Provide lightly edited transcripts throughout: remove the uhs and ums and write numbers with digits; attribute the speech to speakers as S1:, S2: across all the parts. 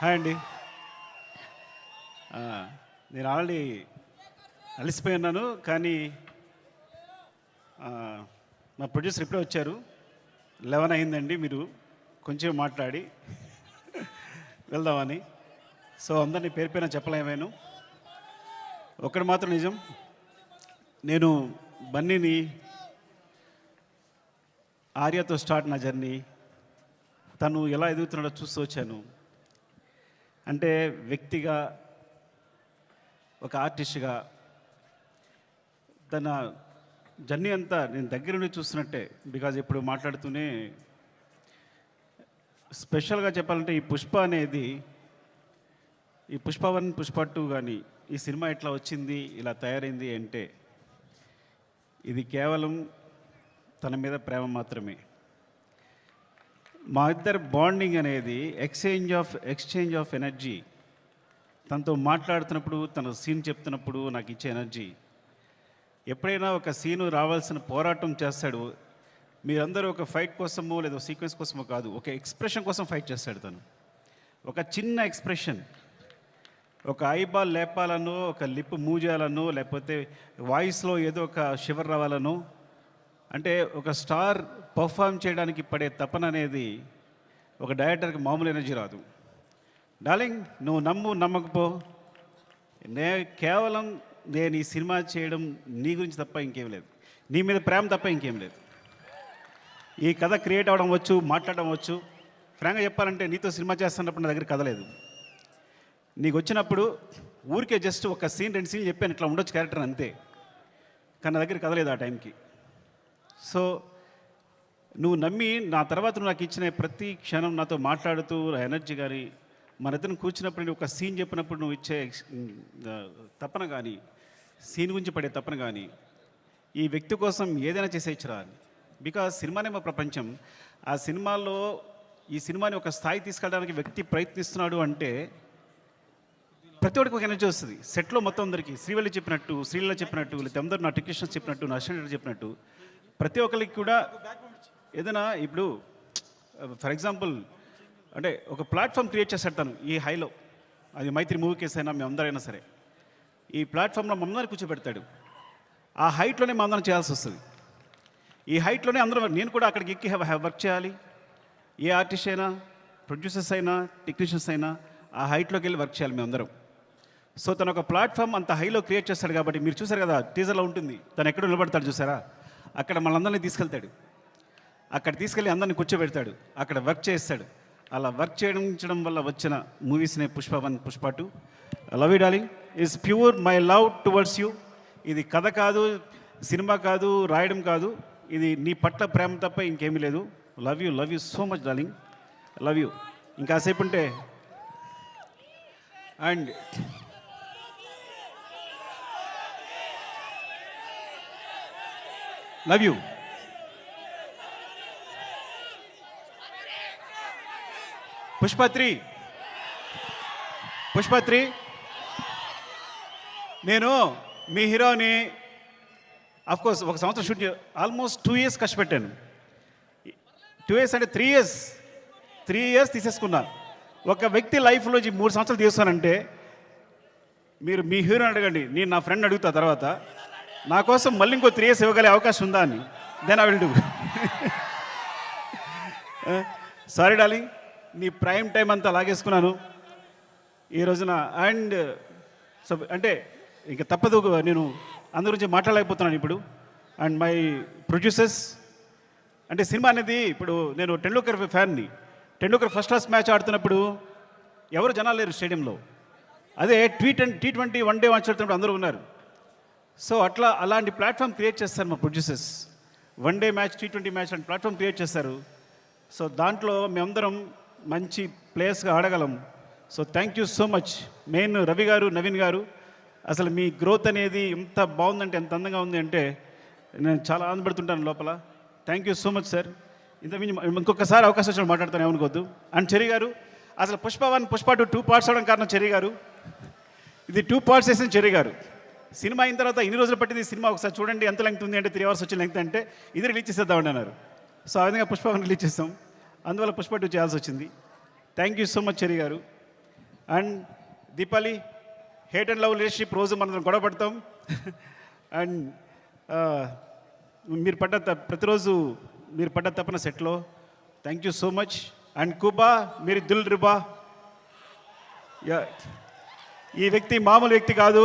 S1: Hi అండి. ఆ, నేను ఆల్రెడీ అలసిపోయి ఉన్నాను, కానీ ఆ, మా ప్రొడ్యూసర్ ఇప్పుడే వచ్చారు. 11 అయిందండి, మీరు కొంచెం మాట్లాడి వెళ్దామని. సో అందరినీ పేరు పేరున చెప్పలేమేను. ఒక్కటి మాత్రం నిజం, నేను బన్నీని ఆర్యతో స్టార్ట్ నా జర్నీ, తను ఎలా ఎదుగుతున్నాడో చూస్తూ వచ్చాను. అంటే వ్యక్తిగా, ఒక ఆర్టిస్ట్గా తన జర్నీ అంతా నేను దగ్గర నుండి చూస్తున్నట్టే. బికాజ్ ఇప్పుడు మాట్లాడుతూనే స్పెషల్గా చెప్పాలంటే ఈ పుష్ప అనేది, ఈ పుష్ప 1 పుష్ప 2 కానీ ఈ సినిమా ఎట్లా వచ్చింది, ఇలా తయారైంది అంటే ఇది కేవలం తన మీద ప్రేమ మాత్రమే. మా ఇద్దరి బాండింగ్ అనేది ఎక్స్చేంజ్ ఆఫ్ ఎనర్జీ. తనతో మాట్లాడుతున్నప్పుడు, తన సీన్ చెప్తున్నప్పుడు నాకు ఇచ్చే ఎనర్జీ. ఎప్పుడైనా ఒక సీను రావాల్సిన పోరాటం చేస్తాడు. మీరందరూ ఒక ఫైట్ కోసమో లేదా సీక్వెన్స్ కోసమో కాదు, ఒక ఎక్స్ప్రెషన్ కోసం ఫైట్ చేస్తాడు తను. ఒక చిన్న ఎక్స్ప్రెషన్, ఒక ఐబాల్ లేపాలనో, ఒక లిప్ మూవ్ చేయాలనో, లేకపోతే వాయిస్లో ఏదో ఒక షివర్ రావాలనో, అంటే ఒక స్టార్ పర్ఫామ్ చేయడానికి పడే తపన అనేది ఒక డైరెక్టర్కి మామూలు ఎనర్జీ రాదు. డార్లింగ్, నువ్వు నమ్మకపో, కేవలం నేను ఈ సినిమా చేయడం నీ గురించి తప్ప ఇంకేం లేదు, నీ మీద ప్రేమ తప్ప ఇంకేం లేదు. ఈ కథ క్రియేట్ అవ్వడం వచ్చు, మాట్లాడడం వచ్చు. ఫ్రాంక్గా చెప్పాలంటే నీతో సినిమా చేస్తున్నప్పుడు నా దగ్గర కథ లేదు. నీకు వచ్చినప్పుడు ఊరికే జస్ట్ ఒక సీన్ 2 సీన్లు చెప్పాను, ఇట్లా ఉండొచ్చు క్యారెక్టర్ అంతే. కానీ నా దగ్గర కథ లేదు ఆ టైంకి. సో నువ్వు నమ్మి నా తర్వాత నువ్వు నాకు ఇచ్చిన ప్రతి క్షణం నాతో మాట్లాడుతూ ఎనర్జీ కానీ, మన ఇద్దరం కూర్చున్నప్పుడు నేను ఒక సీన్ చెప్పినప్పుడు నువ్వు ఇచ్చే తపన కానీ, సీన్ గురించి పడే తపన కానీ, ఈ వ్యక్తి కోసం ఏదైనా చేసేయచ్చురా అని. బికాజ్ సినిమానే మా ప్రపంచం. ఆ సినిమాలో ఈ సినిమాని ఒక స్థాయి తీసుకెళ్ళడానికి వ్యక్తి ప్రయత్నిస్తున్నాడు అంటే ప్రతి ఒక్కరికి ఒక ఎనర్జీ వస్తుంది. సెట్లో మొత్తం అందరికీ శ్రీవల్లి చెప్పినట్టు, శ్రీలీల చెప్పినట్టు, లేకపోతే అందరూ నా టెక్నీషియన్స్ చెప్పినట్టు, నా అసిస్టెంట్ చెప్పినట్టు, ప్రతి ఒక్కరికి కూడా ఏదైనా ఇప్పుడు ఫర్ ఎగ్జాంపుల్ అంటే ఒక ప్లాట్ఫామ్ క్రియేట్ చేస్తాడు తను ఈ హైలో. అది మైత్రి మూవీ కేసు అయినా మేమందరైనా సరే ఈ ప్లాట్ఫామ్లో మమ్మల్ని కూర్చోబెడతాడు. ఆ హైట్లోనే మా అందరం చేయాల్సి వస్తుంది. ఈ హైట్లోనే అందరం, నేను కూడా అక్కడికి ఎక్కి వర్క్ చేయాలి. ఏ ఆర్టిస్ట్ అయినా, ప్రొడ్యూసర్స్ అయినా, టెక్నీషియన్స్ అయినా ఆ హైట్లోకి వెళ్ళి వర్క్ చేయాలి మేమందరం. సో తను ఒక ప్లాట్ఫామ్ అంత హైలో క్రియేట్ చేస్తాడు కాబట్టి మీరు చూసారు కదా, టీజర్లో ఉంటుంది, తను ఎక్కడ నిలబడతాడు చూసారా, అక్కడ మనందరినీ తీసుకెళ్తాడు. అక్కడ తీసుకెళ్ళి అందరిని కూర్చోబెడతాడు, అక్కడ వర్క్ చేస్తాడు. అలా వర్క్ చేయడం వల్ల వచ్చిన మూవీస్నే Pushpa 1 Pushpa 2. Love you darling, is pure my love towards you. ఇది కథ కాదు, సినిమా కాదు, రాయడం కాదు, ఇది నీ పట్ల ప్రేమ తప్ప ఇంకేమీ లేదు. Love you so much darling, love you. ఇంకాసేపు ఉంటే అండ్ లవ్ యూ. పుష్ప 3 నేను మీ హీరోని అఫ్కోర్స్ 1 సంవత్సరం షూట్ ఆల్మోస్ట్ 2 years కష్టపెట్టాను. 2 years అంటే 3 years తీసేసుకున్నా. ఒక వ్యక్తి లైఫ్లో 3 సంవత్సరాలు తీస్తానంటే మీరు మీ హీరోని అడగండి, నేను నా ఫ్రెండ్ అడుగుతా తర్వాత నా కోసం మళ్ళీ ఇంకో 3 years ఇవ్వగలే అవకాశం ఉందా అని. Then I will do. Sorry darling, నీ ప్రైమ్ టైం అంతా లాగేసుకున్నాను ఈ రోజున. అండ్ సో అంటే ఇంకా తప్పదు, నేను అందరి గురించి మాట్లాడలేకపోతున్నాను ఇప్పుడు. అండ్ మై ప్రొడ్యూసర్స్, అంటే సినిమా అనేది ఇప్పుడు నేను టెండూల్కర్ ఫ్యాన్ని. టెండూల్కర్ ఫస్ట్ క్లాస్ మ్యాచ్ ఆడుతున్నప్పుడు ఎవరు జనాలు లేరు స్టేడియంలో. అదే T20 1 day మ్యాచ్ ఆడుతున్నప్పుడు అందరూ ఉన్నారు. సో అలాంటి ప్లాట్ఫామ్ క్రియేట్ చేస్తారు మా producers. 1 day match, T20 match లాంటి ప్లాట్ఫామ్ క్రియేట్ చేస్తారు. సో దాంట్లో మేమందరం మంచి ప్లేయర్స్గా ఆడగలం. So thank you so much. Main Ravi గారు, నవీన్ గారు, అసలు మీ గ్రోత్ అనేది ఎంత బాగుందంటే, ఎంత అందంగా ఉంది అంటే నేను చాలా ఆనందపడుతుంటాను లోపల. Thank you so much sir. ఇంకొకసారి అవకాశం వచ్చిన మాట్లాడతాను, ఏమనుకోవద్దు. అండ్ చెర్రీ గారు, అసలు పుష్ప 1 పుష్ప 2 2 parts అవడం కారణం చెర్రీ గారు. ఇది 2 parts వేసిన చెర్రీ గారు. సినిమా అయిన తర్వాత ఇన్ని రోజులు పట్టింది సినిమా, ఒకసారి చూడండి ఎంత లెంగ్త్ ఉంది అంటే 3 hours వచ్చిన లెంగ్త్ అంటే ఇది రిలీజ్ చేసేద్దామండి అన్నారు. సో ఆ విధంగా పుష్ప 1 రిలీజ్ చేస్తాం, అందువల్ల పుష్ప 2 చేయాల్సి వచ్చింది. Thank you so much Cherry గారు. And Deepali, hate and love relationship రోజు మనం గొడవ పడతాం. అండ్ మీరు ప్రతిరోజు మీరు పడ్డ తప్పన సెట్లో. Thank you so much. And కుబా, మీరు దిల్ రిబా. ఈ వ్యక్తి మామూలు వ్యక్తి కాదు.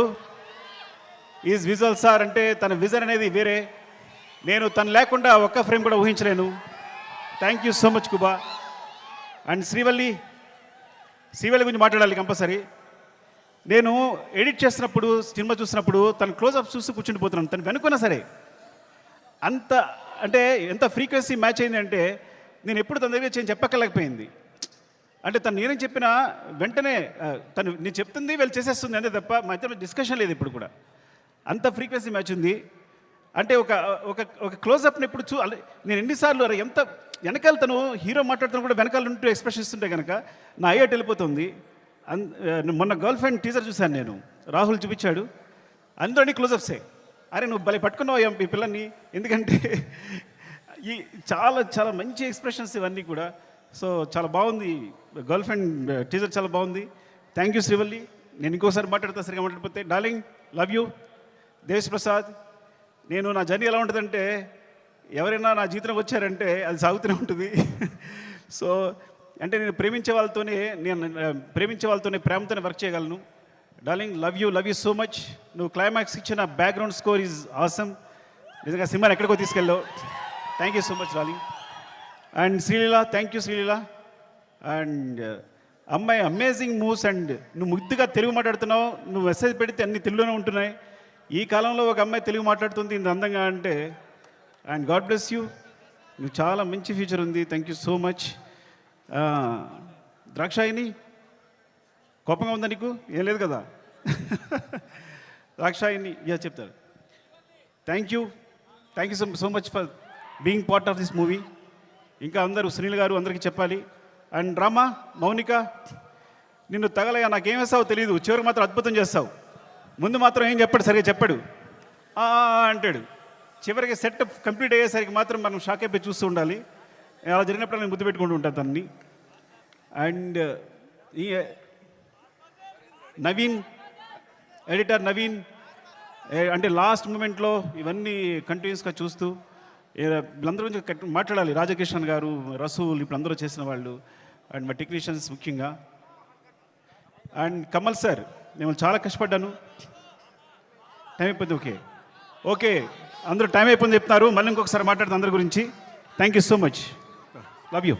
S1: ఈజ్ విజువల్ సార్, అంటే తన విజన్ అనేది వేరే. నేను తను లేకుండా ఒక్క ఫ్రేమ్ కూడా ఊహించలేను. Thank you so much Kuba. And Srivalli గురించి మాట్లాడాలి కంపల్సరీ. నేను ఎడిట్ చేస్తున్నప్పుడు, సినిమా చూసినప్పుడు తను క్లోజ్అప్ చూసి కూర్చుండిపోతున్నాను. తను వెనుకున్నా సరే అంత అంటే ఎంత ఫ్రీక్వెన్సీ మ్యాచ్ అయింది అంటే నేను ఎప్పుడు తన దగ్గర చెప్పక్కర్లేకపోయింది. అంటే తను నేనేం చెప్పినా వెంటనే తను నేను చెప్తుంది వీళ్ళు చేసేస్తుంది అంతే తప్ప మా ఇద్దరు డిస్కషన్ లేదు ఇప్పుడు కూడా. అంత ఫ్రీక్వెన్సీ మ్యాచ్ ఉంది. అంటే ఒక ఒక ఒక క్లోజ్అప్ని ఎప్పుడు నేను ఎన్నిసార్లు ఎంత వెనకాల తను హీరో మాట్లాడుతున్నా కూడా వెనకాల ఉంటూ ఎక్స్ప్రెషన్ ఇస్తుంటే కనుక నా అయ్యేట్ వెళ్ళిపోతుంది. మొన్న గర్ల్ ఫ్రెండ్ టీజర్ చూశాను నేను, రాహుల్ చూపించాడు, అందరినీ క్లోజప్సే. అరే నువ్వు భలే పట్టుకున్నావు ఈ పిల్లల్ని, ఎందుకంటే ఈ చాలా చాలా మంచి ఎక్స్ప్రెషన్స్ ఇవన్నీ కూడా. సో చాలా బాగుంది, గర్ల్ ఫ్రెండ్ టీజర్ చాలా బాగుంది. Thank you Srivalli. నేను ఇంకోసారి మాట్లాడతా సరిగా మాట్లాడిపోతే. Darling, love you. Desh Prasad, నేను నా జర్నీ ఎలా ఉంటుందంటే ఎవరైనా నా జీవితంలో వచ్చారంటే అది సాగుతూనే ఉంటుంది. సో అంటే నేను ప్రేమించే వాళ్ళతోనే ప్రేమతోనే వర్క్ చేయగలను. Darling, love you so much. నువ్వు క్లైమాక్స్ ఇచ్చిన బ్యాక్గ్రౌండ్ స్కోర్ ఈజ్ ఆసమ్. నిజంగా సినిమాని ఎక్కడికో తీసుకెళ్ళావు. Thank you so much darling. And Sreeleela, thank you Sreeleela. And అమ్మాయి అమేజింగ్ మూవ్స్. అండ్ నువ్వు ముద్దుగా తెలుగు మాట్లాడుతున్నావు. నువ్వు మెసేజ్ పెడితే అన్ని తెలుగులోనే ఉంటున్నాయి. ఈ కాలంలో ఒక అమ్మాయి తెలుగు మాట్లాడుతుంది ఇంత అందంగా అంటే. And god bless you. నువ్వు చాలా మంచి ఫ్యూచర్ ఉంది. Thank you so much. Drakshayani, కోపంగా ఉందా నీకు? ఏం లేదు కదా. ద్రాక్షాయిని చెప్తారు. Thank you so much for being part of this movie. ఇంకా అందరూ సునీల్ గారు అందరికీ చెప్పాలి. అండ్ రామా, మౌనిక, నిన్ను తగలగా నాకేం వేస్తావో తెలియదు, చివరికి మాత్రం అద్భుతం చేస్తావు. ముందు మాత్రం ఏం చెప్పాడు, సరిగా చెప్పాడు, అంటాడు. చివరికి సెట్ కంప్లీట్ అయ్యేసరికి మాత్రం మనం షాక్ అయిపోయి చూస్తూ ఉండాలి. అలా జరిగినప్పుడు నేను ముద్దు పెట్టుకుంటూ ఉంటాను తన్ని. అండ్ ఈ నవీన్, ఎడిటర్ నవీన్, అంటే లాస్ట్ మూమెంట్లో ఇవన్నీ కంటిన్యూస్గా చూస్తూ వీళ్ళందరూ గురించి మాట్లాడాలి. రాజకిషన్ గారు, రసూల్, ఇప్పుడు అందరూ చేసిన వాళ్ళు, అండ్ మా టెక్నీషియన్స్ ముఖ్యంగా. అండ్ కమల్ సార్, నేను చాలా కష్టపడ్డాను. టైం అయిపోయింది. ఓకే అందరూ టైం అయిపోయింది చెప్తున్నారు. మళ్ళీ ఇంకొకసారి మాట్లాడుతాను అందరి గురించి. Thank you so much. Love you.